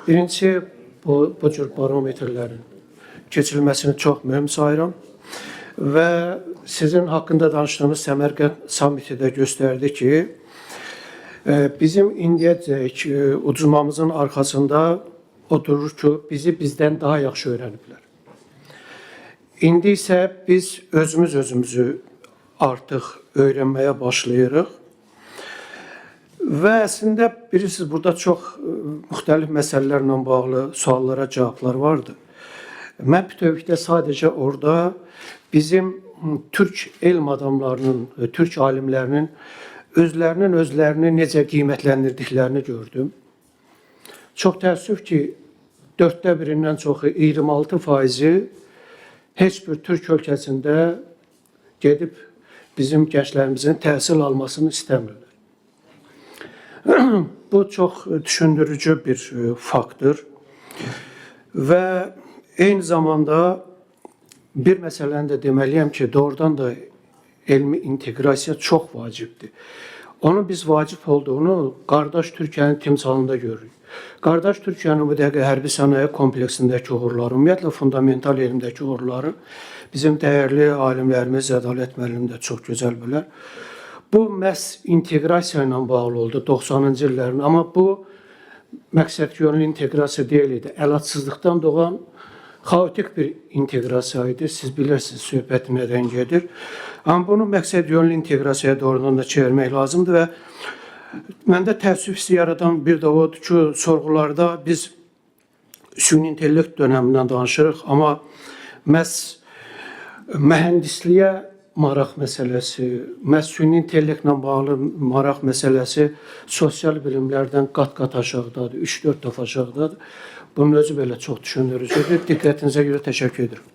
Birincisi, bu cür barometrlərin keçirilməsini çox mühüm sayıram və sizin haqqında danışdığınız Səmərqənd samiti də göstərdi ki, bizim indiyəcək ucumamızın arxasında oturur ki, bizi bizdən daha yaxşı öyrəniblər. İndi isə biz özümüzü artıq öyrənməyə başlayırıq. Və əslində bilirsiniz, burada çox müxtəlif məsələlərlə bağlı suallara cavablar vardı. Mən bütövlükdə sadəcə orada bizim Türk elm adamlarının, Türk alimlərinin özlərini necə qiymətləndirdiklərini gördüm. Çox təəssüf ki, 1/4-dən çoxu, 26% heç bir Türk ölkəsində gedib bizim gənclərimizin təhsil almasını istəmirlər. Bu çox düşündürücü bir faktdır və eyni zamanda bir məsələni də deməliyəm ki, doğrudan da elmi inteqrasiya çox vacibdir. Onun biz vacib olduğunu qardaş Türkiyənin timsalında görürük. Qardaş Türkiyənin bu dəqiqə hərbi sənaye kompleksindəki uğurları, ümumiyyətlə fundamental elmdəki uğurları bizim dəyərli alimlərimiz, Ədalət müəllim də çox gözəl bilər. Bu məhz inteqrasiya ilə bağlı oldu 90-cı illərin, amma bu məqsədyönlü inteqrasiya deyil idi. Əlacsızlıqdan doğan xaotik bir inteqrasiya idi. Siz bilirsiniz, söhbət nədən gedir. Amma bunu məqsədyönlü inteqrasiyaya doğrudan da çevirmək lazımdır və məndə təəssüf hissi yaradan bir də odur ki, sorğularda biz süni intellekt dönəmindən danışırıq, amma məhz mühəndisliyə maraq məsələsi, məhz süni intellektlə bağlı maraq məsələsi sosial bilimlərdən qat-qat aşağıdadır, 3-4 dəfə aşağıdadır. Bunun özü belə çox düşündürücüdür. Diqqətinizə görə təşəkkür edirəm.